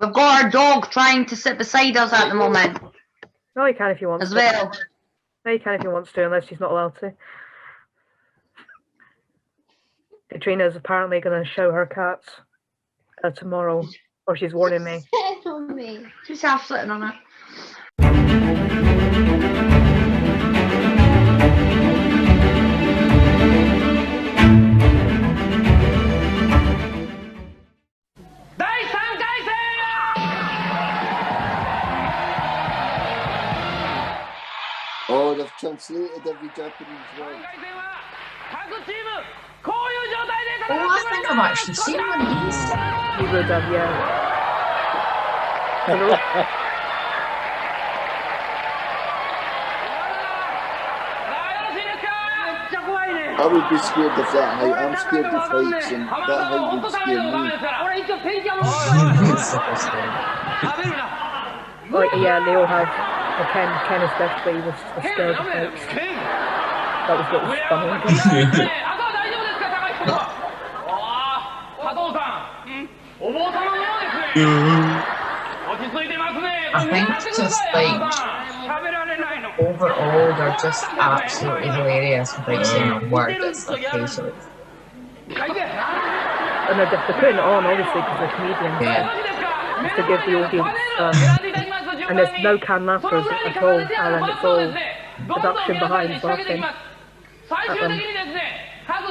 We've got our dog trying to sit beside us at the moment. No, he can if he wants as well. No, he can if he wants to, unless he's not allowed to. Katrina's apparently going to show her cats tomorrow, or she's warning me. Sit on me. She's half sitting on it. Oh, they've translated every Japanese word. Oh, I think I've actually seen one of these. You would have, yeah. I would be scared of that height. I'm scared of heights, and that height would scare me. Like, yeah, they all have. Ken especially was scared of heights. That was what was funny. I think just like overall they're just absolutely hilarious without saying a word. It's like facially. And they're putting it on obviously because they're comedians. Yeah. Just to give the audience and there's no canned laughter at all, Alan. It's all production behind laughing at them.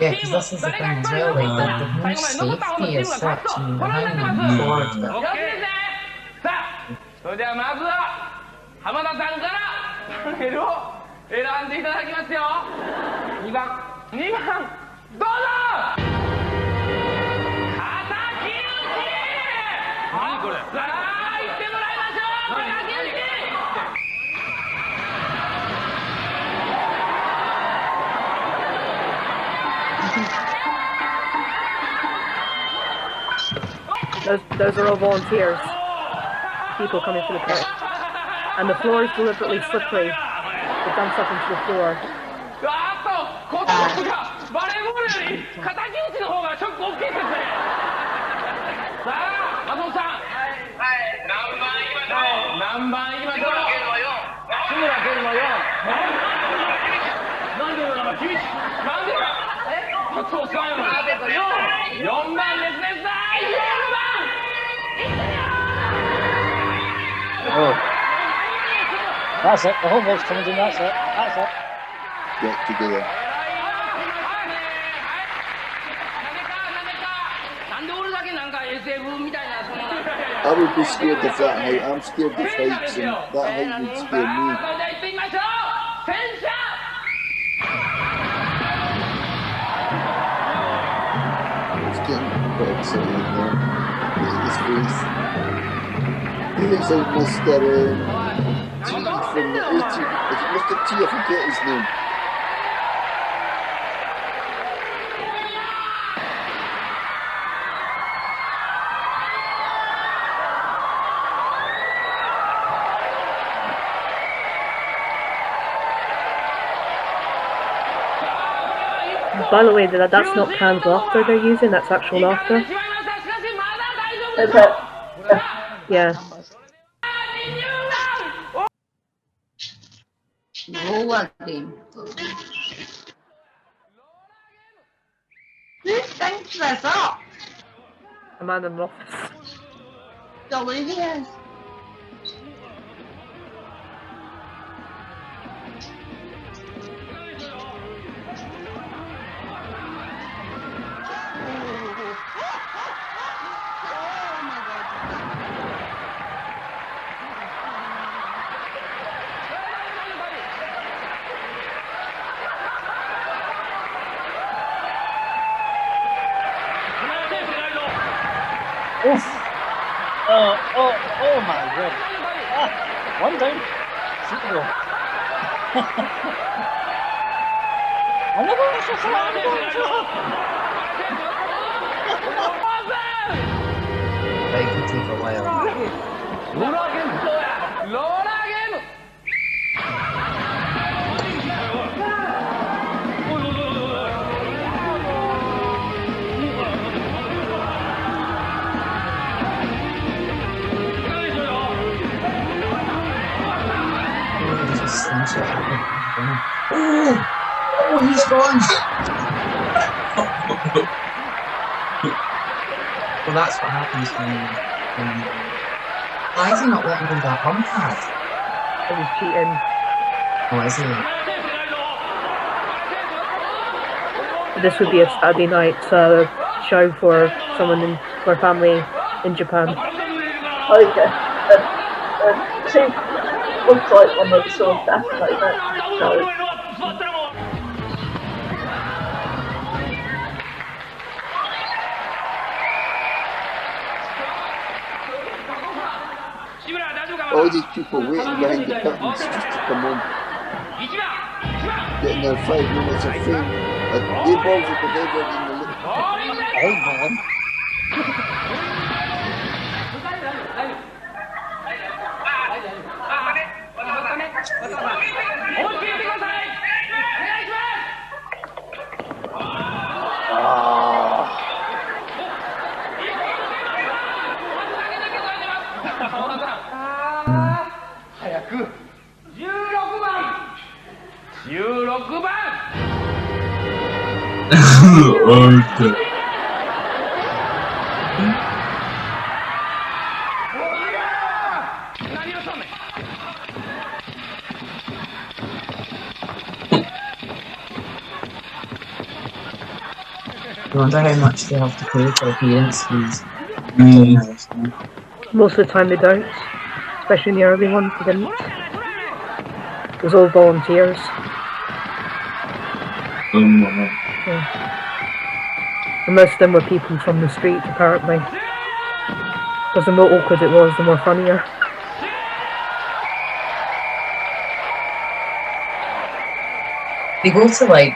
Yeah, because this is the thing as well, like the no safety as such and behind them forward that. それではまずは浜田さんからパネルを選んでいただきますよ。2番どうぞ。敵討ち。何これ。さあ行ってもらいましょう。敵討ち。Those are all volunteers. People coming to the pit. And the floor is deliberately slippery. They dump stuff into the floor. Oh. That's it, the whole world's coming in, that's it. That's it. Get together. I would be scared of that height. I'm scared of heights, and that height would scare me. It's getting quite exciting now. Look at his face. He looks like Mr. T from the 80s. Mr. T, I forget his name. By the way, that's not canned laughter they're using, that's actual laughter. Is it? Yeah. Roller game. Who thinks this up? A man in an office. Delirious. Oof. Oh my god. Ah, one down. Shoot the goal. Another They can take a while. Oh, he's gone. Well, that's what happens when why is he not letting go of that bum pad? He's cheating. Oh, is he? This would be a Saturday night show for someone for a family in Japan. Okay. See, looks like one of the sort of death like that. So, All these people waiting behind the curtains just to come on. Getting their 5 minutes of fame. They balls are delivered in the look. Hold on. Okay. I wonder how much they have to pay for appearance fees. Most of the time they don't, especially in the early ones they didn't. It was all volunteers. Yeah. And most of them were people from the street, apparently. Because the more awkward it was, the more funnier. They go to like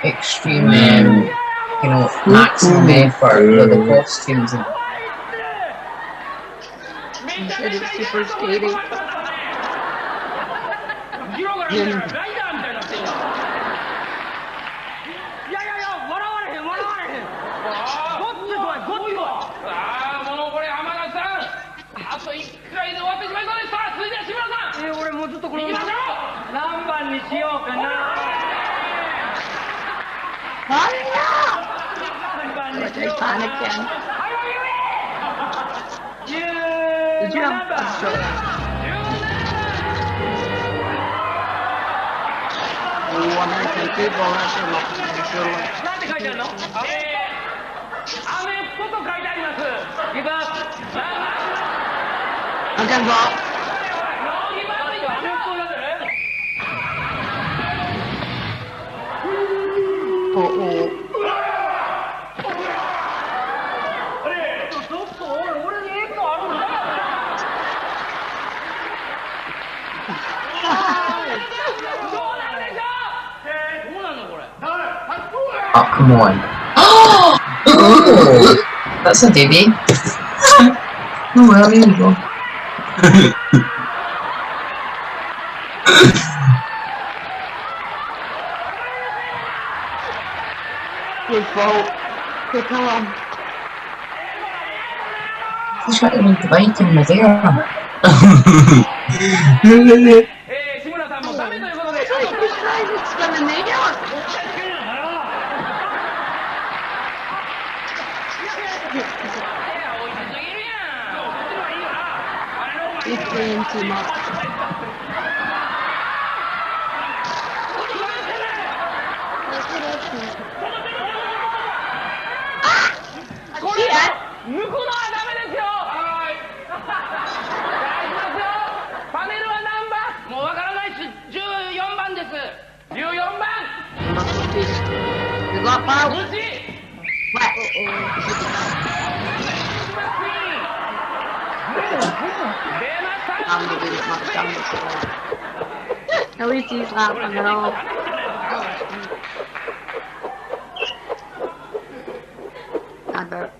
extreme, you know, maximum effort with the costumes and Instead of super skating. Like I panicked again. Did you have a stroke? You want to take people out there, not I can go. Oh. oh, come on. Oh, that's a baby. Oh, well, here we go. Good fault. Good Colin. He's trying to make the bike in midair. He's playing too much. You got power? What? At least he's laughing at all. I bet.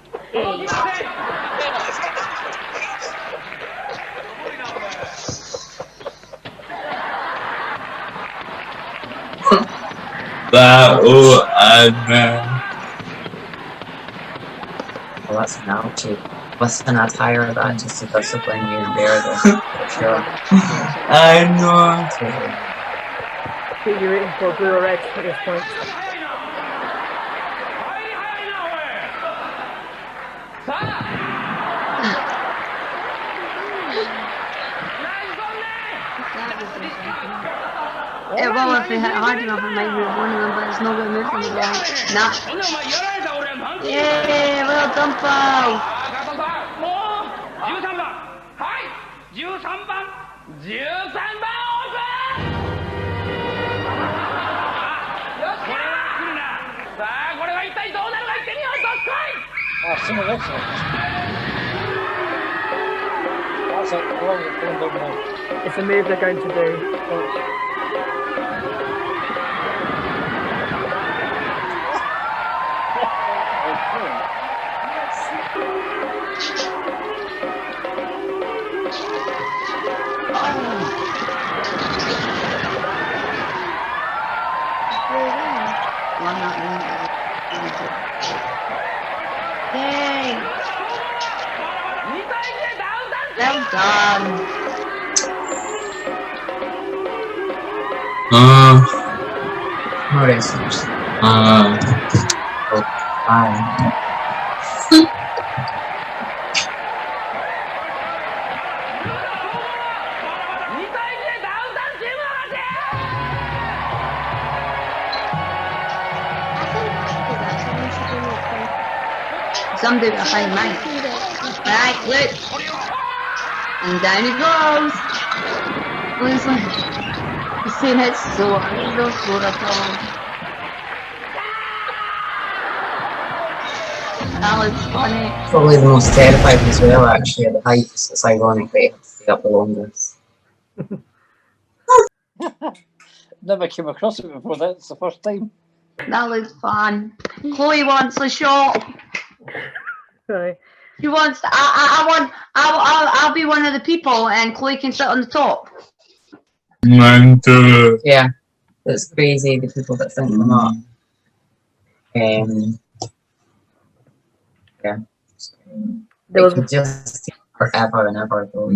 Well, that's an ouchie. Listen, I'd hire that just to discipline you and bear this, for sure. I know. Totally. Who are you rooting for, blue or red at this point? Yeah, well, if we hit hard enough, it might move one of them, but it's not going to move from the ground. Nah. Yeah, well done, pal. 13番はい13番13番オープンよしこれは来るなさあこれは一体どうなるか言ってみようどっこい Oh, some of excellent. That's it. How long is it going down now? It's a move they're going to do. Watch. Well, I'm not really good. Yay! 2対1でダウンタウン Well done. What is it? Oh, fine. 2対1でダウンタウンチームの勝ち Some do it behind mine. Right, look. And down he goes. Honestly, he's saying it's so hard. No score at all. That looks funny. Probably the most terrifying as well, actually, at the height. It's ironic they have to stay up the longest. Never came across it before. That's the first time. That looks fun. Chloe wants a shot. Right. She wants. I'll be one of the people, and Chloe can sit on the top. Yeah, it's crazy, the people that think they're not. Yeah. There They was could just take forever and ever, though.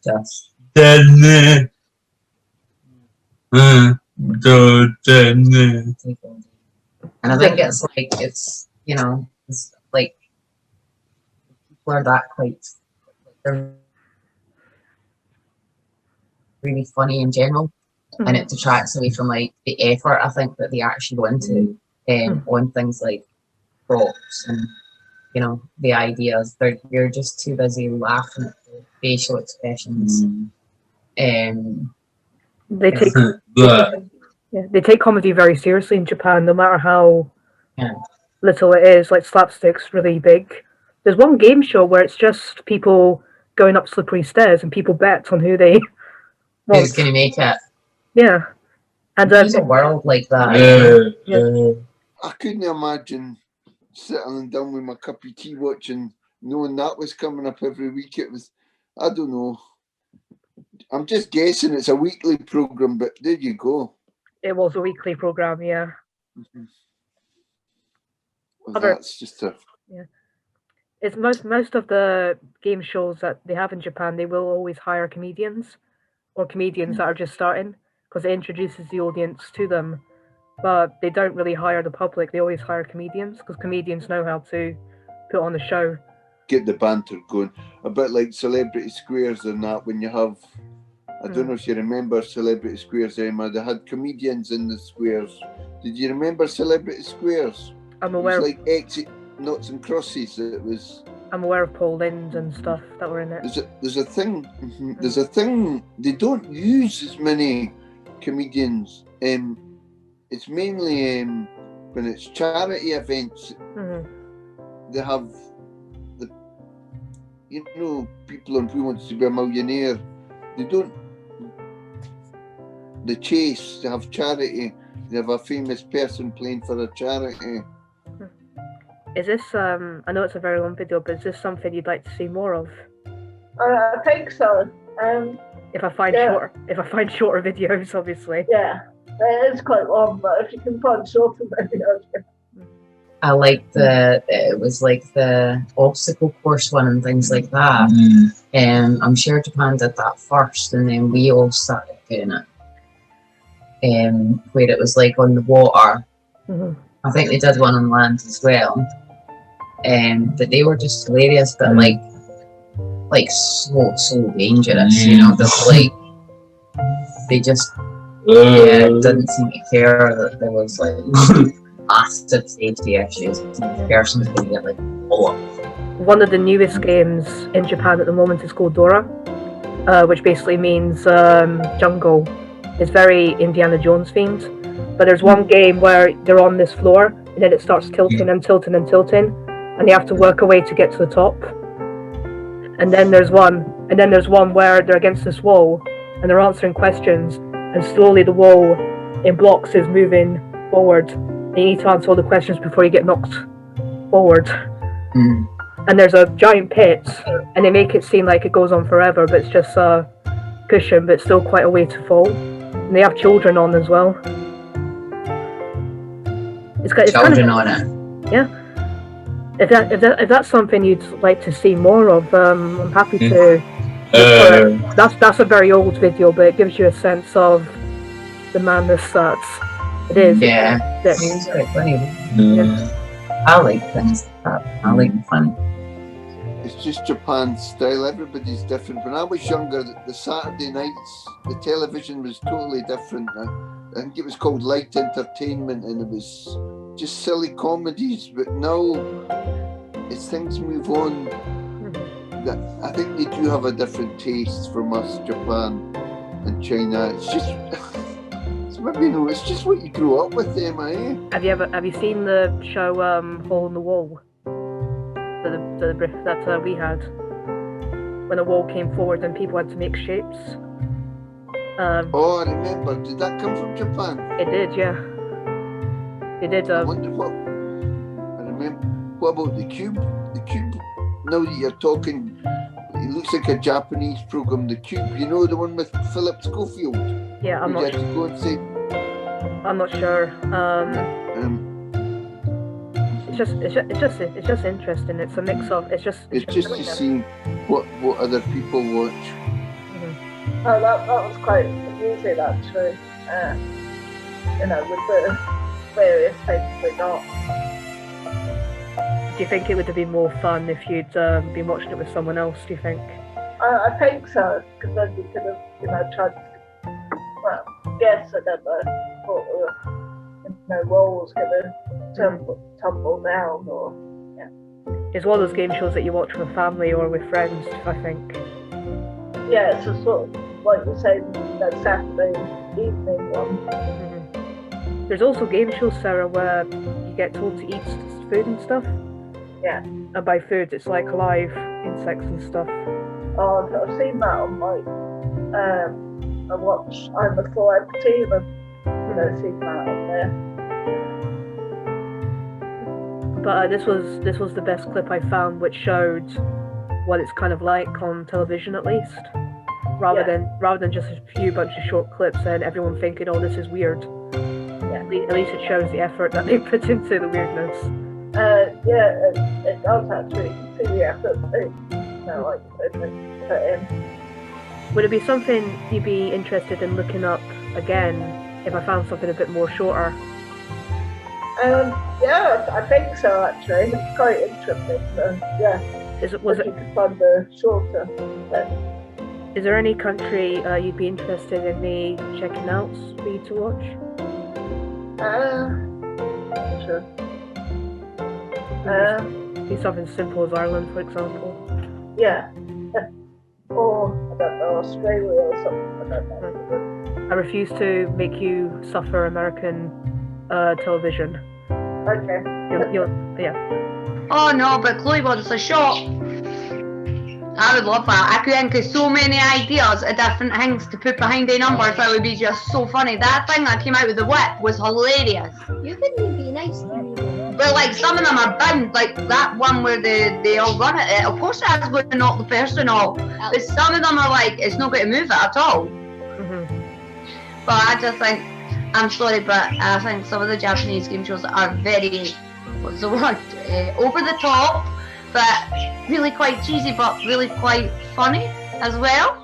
Just. And I think it's like, it's, you know, it's like, people are that quite, they're really funny in general, and it detracts away from like the effort I think that they actually go into on things like props and, you know, the ideas. You're just too busy laughing at the facial expressions. they take they take comedy very seriously in Japan, no matter how little it is. Like slapstick's really big. There's one game show where it's just people going up slippery stairs and people bet on who they want. Who's gonna make it? Yeah, and There's a world like that. I couldn't imagine sitting down with my cup of tea watching, knowing that was coming up every week. It was, I don't know. I'm just guessing it's a weekly program, but there you go. it was a weekly program. Yeah. Well, that's just a. It's most of the game shows that they have in Japan, they will always hire comedians or comedians that are just starting because it introduces the audience to them, but they don't really hire the public. They always hire comedians because comedians know how to put on a show. Get the banter going. A bit like Celebrity Squares and that, when you have, I don't know if you remember Celebrity Squares, Emma, they had comedians in the squares. Did you remember Celebrity Squares? I'm aware. It was like exit Noughts and Crosses. It was. I'm aware of Paul Lynde and stuff that were in it. There's a thing. There's a thing. They don't use as many comedians. It's mainly when it's charity events. They have the, you know, people on Who Wants to Be a Millionaire. They don't. The Chase. They have charity. They have a famous person playing for a charity. Is this I know it's a very long video, but is this something you'd like to see more of? I think so. If I find shorter videos, obviously. Yeah, it is quite long, but if you can find shorter videos. I like it was like the obstacle course one and things like that. I'm sure Japan did that first, and then we all started doing it. Where it was like on the water. I think they did one on land as well. But they were just hilarious, but like so dangerous, you know. Just like they just didn't seem to care that there was like massive safety issues. The person's gonna get like blown up. One of the newest games in Japan at the moment is called Dora, which basically means jungle. It's very Indiana Jones themed. But there's one game where they're on this floor and then it starts tilting and tilting and tilting, and they have to work a way to get to the top. And then there's one where they're against this wall and they're answering questions, and slowly the wall in blocks is moving forward. And you need to answer all the questions before you get knocked forward. And there's a giant pit, and they make it seem like it goes on forever, but it's just a cushion, but still quite a way to fall. And they have children on as well. It's children on it. Yeah. If that's something you'd like to see more of, I'm happy to. That's a very old video, but it gives you a sense of the madness that it is. Yeah. It seems quite funny. I like things like that. I like fun. It's just Japan's style. Everybody's different. When I was younger, the Saturday nights, the television was totally different. I think it was called Light Entertainment, and it was just silly comedies. But now, as things move on, I think they do have a different taste from us, Japan and China. It's just, it's just what you grew up with them, eh? Have you seen the show Hole in the Wall? That we had, when a wall came forward and people had to make shapes. I remember. Did that come from Japan? It did, yeah. It did. I wonder what. I remember. What about the Cube? The Cube. Now that you're talking, it looks like a Japanese program. The Cube. You know, the one with Philip Schofield. Yeah, I'm not. To go and say. I'm not sure. It's just interesting. It's a mix of. It's just to see what other people watch. Oh, that was quite amusing actually. With the various things we got. Do you think it would have been more fun if you'd been watching it with someone else? Do you think? I think so, because then you could have, tried to guess. I don't know what roles gonna tumble down or. It's one of those game shows that you watch with family or with friends, I think. Yeah, it's a sort of, like you say, that Saturday evening one. Mm-hmm. There's also game shows, Sarah, where you get told to eat food and stuff. Yeah. And by food, it's like live insects and stuff. Oh, I've seen that on I watch I'm a Full Empty, and I've seen that on there. But this was the best clip I found, which showed what it's kind of like on television, at least, rather than just a few bunch of short clips and everyone thinking, oh, this is weird. Yeah. At least it shows the effort that they put into the weirdness. It does actually. You can see the effort they put in. Would it be something you'd be interested in looking up again if I found something a bit more shorter? Yeah, I think so actually. It's quite interesting. So, yeah. Was it? You could find the shorter. Is there any country you'd be interested in me checking out for you to watch? Sure. Be something simple as Ireland, for example. Yeah. Or I don't know, Australia or something. I don't know. I refuse to make you suffer American television. Okay. Yeah. Oh no, but Chloe wants a shot. I would love that. I could think of so many ideas of different things to put behind the numbers that would be just so funny. That thing that came out with the whip was hilarious. You couldn't be nice to me. But like some of them are banned, like that one where they all run at it. Of course it has going to knock the person off. But some of them are like, it's not going to move it at all. But I just think, I'm sorry, but I think some of the Japanese game shows are very what's the word? Over the top, but really quite cheesy, but really quite funny as well.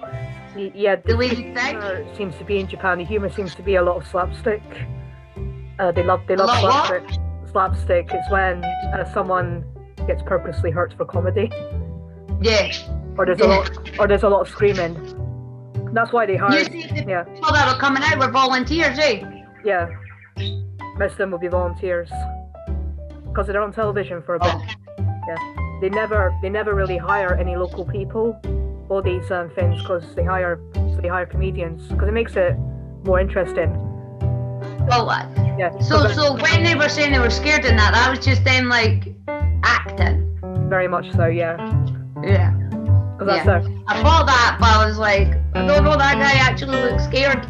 Yeah, The way you think. humor seems to be in Japan. The humor seems to be a lot of slapstick. They love lot slapstick. Slapstick is when someone gets purposely hurt for comedy, Yeah. or there's a lot of screaming. That's why they You hire. see, the Yeah, people that are coming out were volunteers, eh? yeah. Most of them will be volunteers because they're on television for a bit. Oh. Yeah, they never really hire any local people for these things because they hire comedians because it makes it more interesting. Well, Yeah. so when they were saying they were scared in that was just them like acting. Very much so. Yeah. Yeah. Because that's Yeah. their. I thought that, but I was like, I don't know, that guy actually looks scared.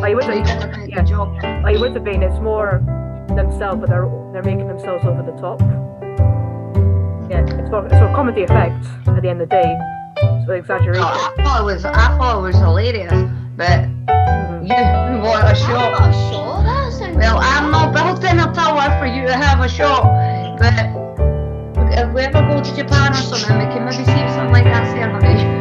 Like, it So he wouldn't, got a yeah. good job. Like, it would have been. It's more themselves, but they're making themselves over the top. Yeah, it's for comedy effect at the end of the day. So exaggeration. No, I thought it was hilarious, but you want a I'm shot. not sure. That sounds. Well, I'm not building a tower for you to have a shot, but if we ever go to Japan or something, we can maybe see if something like that's there, honey.